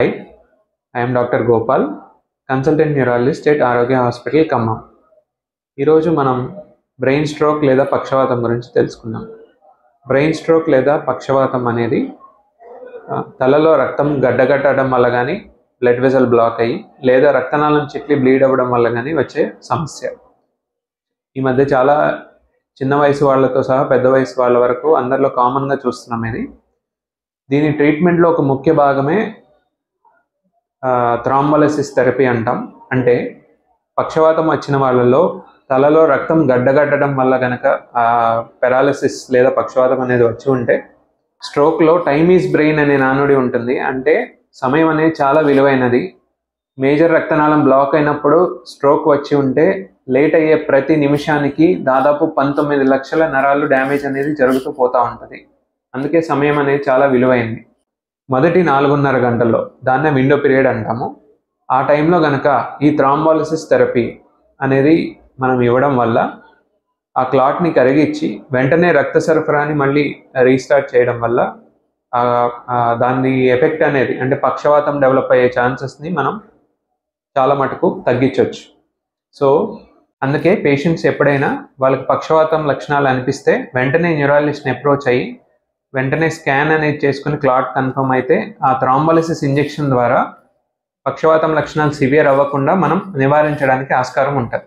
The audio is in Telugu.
Hi, I am Dr. Gopal, Consultant Neurologist at Arogya Hospital, Khammam. ఈరోజు మనం బ్రెయిన్ స్ట్రోక్ లేదా పక్షవాతం గురించి తెలుసుకుందాం. బ్రెయిన్ స్ట్రోక్ లేదా పక్షవాతం అనేది తలలో రక్తం గడ్డగట్టడం వల్ల కానీ, బ్లడ్ వెసల్ బ్లాక్ అయ్యి లేదా రక్తనాళం చిట్లి బ్లీడ్ అవ్వడం వల్ల కానీ వచ్చే సమస్య. ఈ మధ్య చాలా చిన్న వయసు వాళ్ళతో సహా పెద్ద వయసు వాళ్ళ వరకు అందరిలో కామన్గా చూస్తున్నాం ఇది. దీని ట్రీట్మెంట్లో ఒక ముఖ్య భాగమే థ్రాంబోలైసిస్ థెరపీ అంటాం. అంటే పక్షవాతం వచ్చిన వాళ్ళలో తలలో రక్తం గడ్డగట్టడం వల్ల కనుక పెరాలసిస్ లేదా పక్షవాతం అనేది వచ్చి ఉంటే, స్ట్రోక్లో టైమ్ ఈజ్ బ్రెయిన్ అనే నానుడి ఉంటుంది. అంటే సమయం అనేది చాలా విలువైనది. మేజర్ రక్తనాళం బ్లాక్ అయినప్పుడు స్ట్రోక్ వచ్చి ఉంటే లేట్ అయ్యే ప్రతి నిమిషానికి దాదాపు 19 లక్షల నరాలు డ్యామేజ్ అనేది జరుగుతూ పోతూ ఉంటుంది. అందుకే సమయం అనేది చాలా విలువైంది. మొదటి 4.5 గంటల్లో, దాన్నే విండో పీరియడ్ అంటాము. ఆ టైంలో కనుక ఈ థ్రాంబోలైసిస్ థెరపీ అనేది మనం ఇవ్వడం వల్ల ఆ క్లాట్ని కరిగించి వెంటనే రక్త సరఫరాని మళ్ళీ రీస్టార్ట్ చేయడం వల్ల దాని ఎఫెక్ట్ అనేది, అంటే పక్షవాతం డెవలప్ అయ్యే ఛాన్సెస్ని మనం చాలా మటుకు తగ్గించవచ్చు. సో అందుకే పేషెంట్స్ ఎప్పుడైనా వాళ్ళకి పక్షవాతం లక్షణాలు అనిపిస్తే వెంటనే న్యూరాలజిస్ట్ని అప్రోచ్ అయ్యి వెంటనే స్కాన్ అనేది చేసుకుని క్లాట్ కన్ఫర్మ్ అయితే ఆ థ్రాంబోలైసిస్ ఇంజెక్షన్ ద్వారా పక్షవాతం లక్షణాలు సివియర్ అవ్వకుండా మనం నివారించడానికి ఆస్కారం ఉంటుంది.